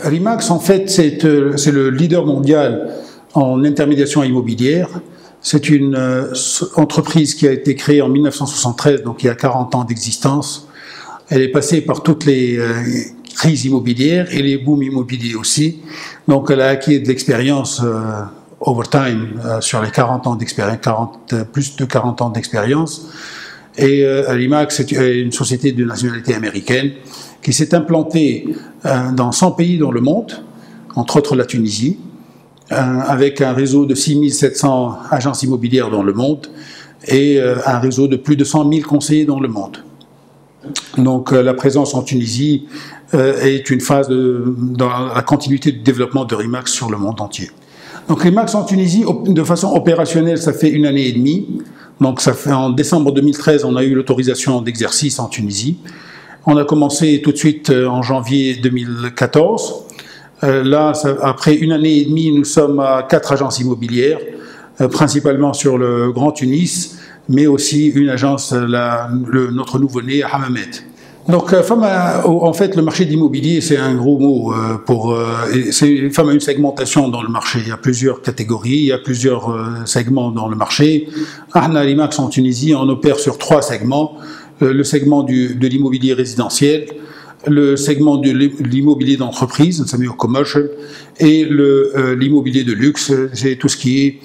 Remax, en fait, c'est le leader mondial en intermédiation immobilière. C'est une entreprise qui a été créée en 1973, donc il y a 40 ans d'existence. Elle est passée par toutes les crises immobilières et les booms immobiliers aussi. Donc elle a acquis de l'expérience over time sur les 40 ans d'expérience, plus de 40 ans d'expérience. Et Remax est une société de nationalité américaine qui s'est implantée dans 100 pays dans le monde, entre autres la Tunisie, avec un réseau de 6700 agences immobilières dans le monde et un réseau de plus de 100 000 conseillers dans le monde. Donc la présence en Tunisie est une phase dans la continuité du développement de Remax sur le monde entier. Donc Remax en Tunisie, de façon opérationnelle, ça fait 1 année et demie. Donc ça fait, en décembre 2013, on a eu l'autorisation d'exercice en Tunisie. On a commencé tout de suite en janvier 2014. Là, après 1 année et demie, nous sommes à 4 agences immobilières, principalement sur le Grand Tunis, mais aussi une agence, notre nouveau-né à Hammamet. Donc, en fait, le marché d'immobilier, c'est un gros mot FAM a une segmentation dans le marché. Il y a plusieurs catégories, il y a plusieurs segments dans le marché. Ahna Remax en Tunisie, on opère sur 3 segments. Le segment de l'immobilier résidentiel, le segment de l'immobilier d'entreprise, ça s'appelle commercial, et l'immobilier de luxe, c'est tout ce qui est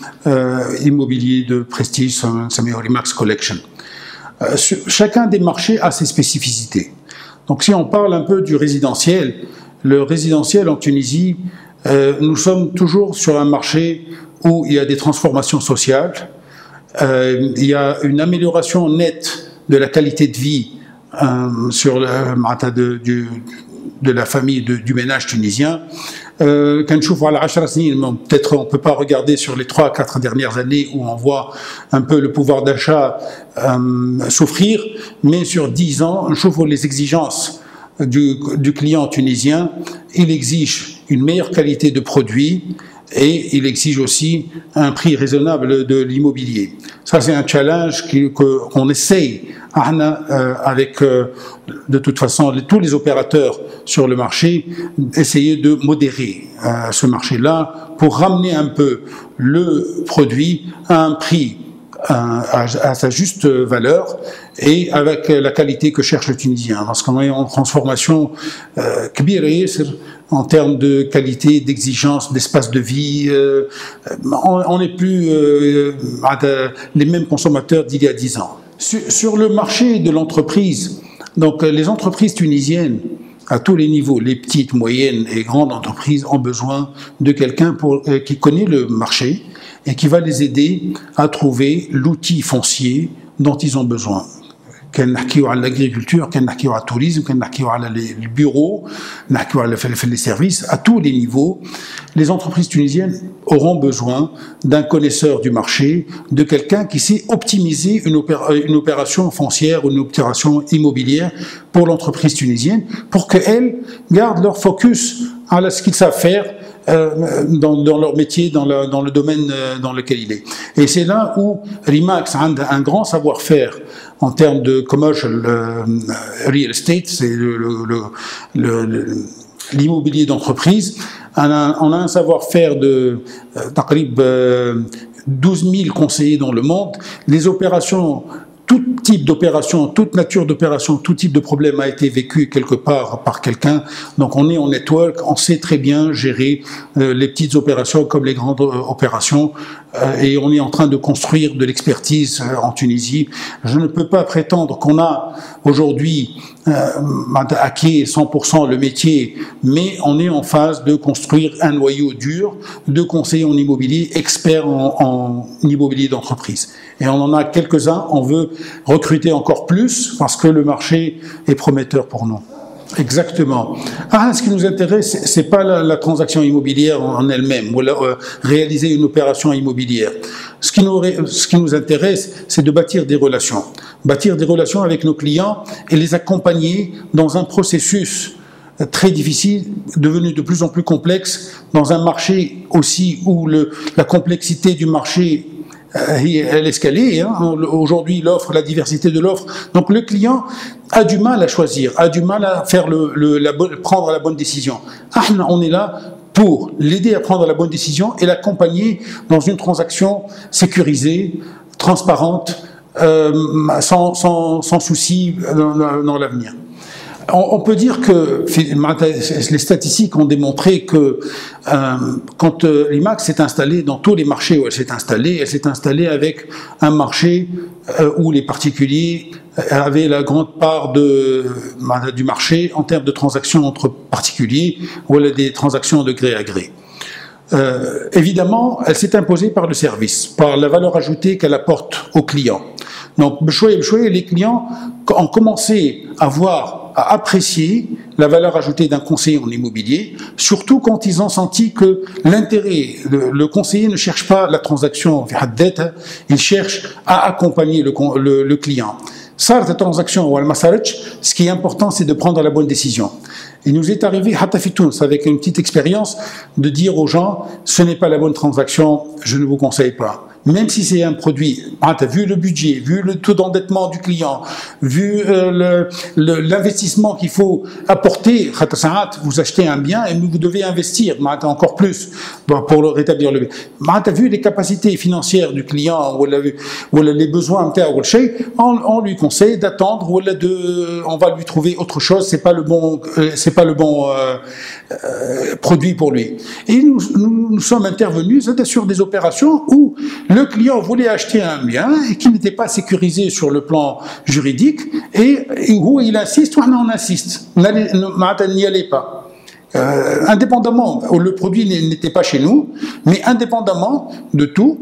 immobilier de prestige, ça s'appelle Remax Collection. Chacun des marchés a ses spécificités. Donc si on parle un peu du résidentiel, le résidentiel en Tunisie, nous sommes toujours sur un marché où il y a des transformations sociales, il y a une amélioration nette de la qualité de vie sur de la famille, du ménage tunisien. Peut-être on ne peut pas regarder sur les 3 à 4 dernières années où on voit un peu le pouvoir d'achat souffrir, mais sur 10 ans, je trouve les exigences du client tunisien, il exige une meilleure qualité de produit et il exige aussi un prix raisonnable de l'immobilier. Ça, c'est un challenge qu'on essaye avec, de toute façon, tous les opérateurs sur le marché, essayer de modérer ce marché-là pour ramener un peu le produit à un prix à sa juste valeur et avec la qualité que cherche le Tunisien. Parce qu'on est en transformation en termes de qualité, d'exigence, d'espace de vie. On n'est plus les mêmes consommateurs d'il y a 10 ans. Sur le marché de l'entreprise, donc les entreprises tunisiennes, à tous les niveaux, les petites, moyennes et grandes entreprises ont besoin de quelqu'un qui connaît le marché et qui va les aider à trouver l'outil foncier dont ils ont besoin. Quand on parle l'agriculture, quand on parle le tourisme, quand on parle les bureaux, quand on parle les services, à tous les niveaux, les entreprises tunisiennes auront besoin d'un connaisseur du marché, de quelqu'un qui sait optimiser une opération foncière ou une opération immobilière pour l'entreprise tunisienne, pour qu'elle garde leur focus à ce qu'ils savent faire dans leur métier, dans le domaine dans lequel il est. Et c'est là où Remax a un grand savoir-faire en termes de commercial real estate, c'est l'immobilier d'entreprise. On a un savoir-faire de 12 000 conseillers dans le monde. Les opérations, tout type d'opération, toute nature d'opération, tout type de problème a été vécu quelque part par quelqu'un. Donc on est en network, on sait très bien gérer les petites opérations comme les grandes opérations et on est en train de construire de l'expertise en Tunisie. Je ne peux pas prétendre qu'on a aujourd'hui acquis 100% le métier, mais on est en phase de construire un noyau dur de conseillers en immobilier, experts en immobilier d'entreprise. Et on en a quelques-uns, on veut recruter encore plus parce que le marché est prometteur pour nous. Exactement. Ce qui nous intéresse, c'est pas la transaction immobilière en elle-même, ou réaliser une opération immobilière. Ce qui nous intéresse, c'est de bâtir des relations avec nos clients et les accompagner dans un processus très difficile, devenu de plus en plus complexe, dans un marché aussi où la complexité du marché elle est ce qu'elle est. Hein. Aujourd'hui, l'offre, la diversité de l'offre. Donc le client a du mal à choisir, a du mal à faire prendre la bonne décision. On est là pour l'aider à prendre la bonne décision et l'accompagner dans une transaction sécurisée, transparente, sans souci dans l'avenir. On peut dire que les statistiques ont démontré que quand l'IMAX s'est installée dans tous les marchés où elle s'est installée avec un marché où les particuliers avaient la grande part du marché en termes de transactions entre particuliers ou des transactions de gré à gré. Évidemment, elle s'est imposée par le service, par la valeur ajoutée qu'elle apporte aux clients. Donc, les clients ont commencé à apprécier la valeur ajoutée d'un conseiller en immobilier, surtout quand ils ont senti que le conseiller ne cherche pas la transaction, il cherche à accompagner le client. Ça, la transaction, ce qui est important, c'est de prendre la bonne décision. Il nous est arrivé, avec une petite expérience, de dire aux gens, ce n'est pas la bonne transaction, je ne vous conseille pas. Même si c'est un produit, vu le budget, vu le taux d'endettement du client, vu l'investissement qu'il faut apporter, vous achetez un bien et vous devez investir encore plus pour le rétablir le bien. Vu les capacités financières du client ou les besoins, on lui conseille d'attendre ou on va lui trouver autre chose, c'est pas le bon produit pour lui. Et nous sommes intervenus sur des opérations où le client voulait acheter un bien et qui n'était pas sécurisé sur le plan juridique et où il insiste, on insiste, n'y allez pas. Indépendamment, le produit n'était pas chez nous, mais indépendamment de tout,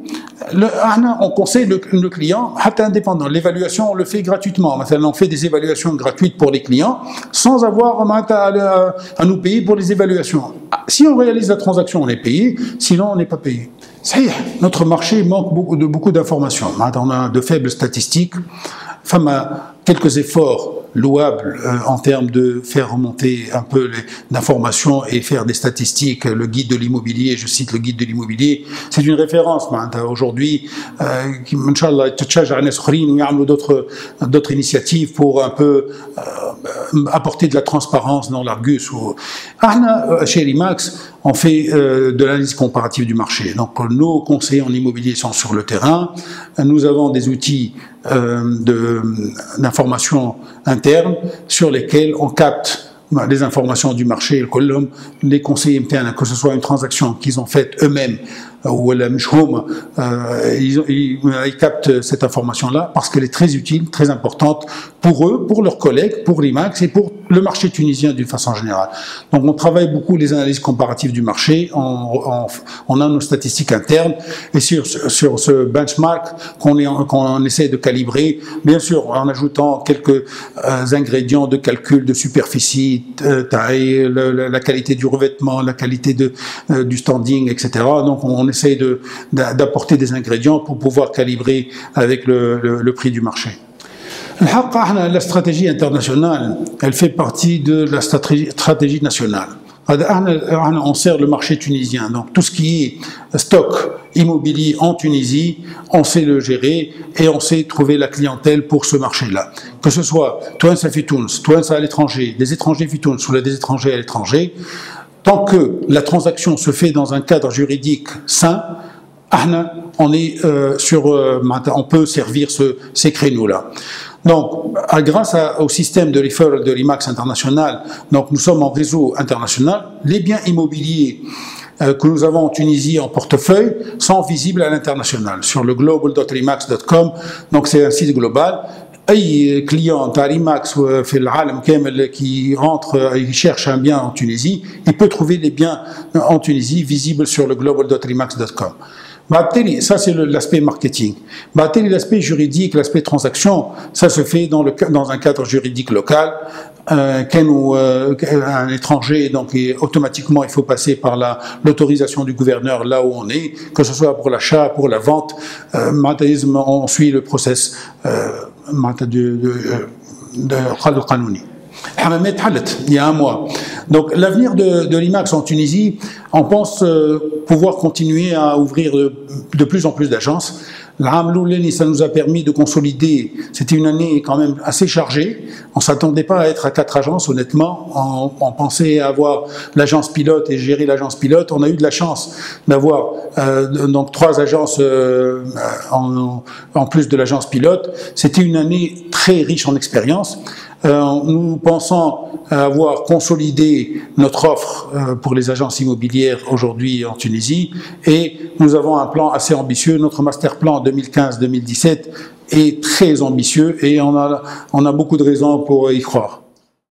on conseille le client, indépendant. L'évaluation, on le fait gratuitement. On fait des évaluations gratuites pour les clients, sans avoir à nous payer pour les évaluations. Si on réalise la transaction, on est payé, sinon on n'est pas payé. Ça y est, notre marché manque beaucoup d'informations. On a de faibles statistiques. Quelques efforts louables en termes de faire remonter un peu d'informations et faire des statistiques. Le guide de l'immobilier, je cite le guide de l'immobilier, c'est une référence. Aujourd'hui, Inch'Allah, d'autres initiatives pour un peu apporter de la transparence dans l'Argus. Chez l'IMAX, on fait de l'analyse comparative du marché. Donc nos conseillers en immobilier sont sur le terrain. Nous avons des outils d'information interne sur lesquels on capte les informations du marché, les conseillers internes, que ce soit une transaction qu'ils ont faite eux-mêmes ou ils captent cette information-là parce qu'elle est très utile, très importante pour eux, pour leurs collègues, pour l'IMAX et pour le marché tunisien d'une façon générale. Donc on travaille beaucoup les analyses comparatives du marché, on a nos statistiques internes et sur ce benchmark qu'on essaie de calibrer, bien sûr en ajoutant quelques ingrédients de calcul de superficie, taille, la qualité du revêtement, la qualité du standing, etc. Donc on essaie d'apporter des ingrédients pour pouvoir calibrer avec le prix du marché. La stratégie internationale, elle fait partie de la stratégie nationale. On sert le marché tunisien, donc tout ce qui est stock immobilier en Tunisie, on sait le gérer et on sait trouver la clientèle pour ce marché-là. Que ce soit Touensa fi Tounes, Touensa à l'étranger, des étrangers fi Tounes ou des étrangers à l'étranger, tant que la transaction se fait dans un cadre juridique sain, on peut servir ces créneaux-là. Donc, grâce au système de referral de l'IMAX international, donc nous sommes en réseau international, les biens immobiliers que nous avons en Tunisie en portefeuille sont visibles à l'international sur le global.remax.com. Donc c'est un site global. أي client à l'IMAX في العالم كامل qui rentre, il cherche un bien en Tunisie, il peut trouver les biens en Tunisie visibles sur le global.remax.com. Ça, c'est l'aspect marketing. L'aspect juridique, l'aspect transaction, ça se fait dans un cadre juridique local. Un étranger, donc automatiquement, il faut passer par l'autorisation du gouverneur là où on est, que ce soit pour l'achat, pour la vente. On suit le process de Qanouni. Il y a un mois. Donc l'avenir de l'IMAX en Tunisie, on pense pouvoir continuer à ouvrir de plus en plus d'agences. L'Am Louleni, ça nous a permis de consolider. C'était une année quand même assez chargée. On s'attendait pas à être à 4 agences, honnêtement. On pensait avoir l'agence pilote et gérer l'agence pilote. On a eu de la chance d'avoir donc 3 agences en plus de l'agence pilote. C'était une année très riche en expérience. Nous pensons avoir consolidé notre offre pour les agences immobilières aujourd'hui en Tunisie et nous avons un plan assez ambitieux. Notre master plan 2015-2017 est très ambitieux et on a beaucoup de raisons pour y croire.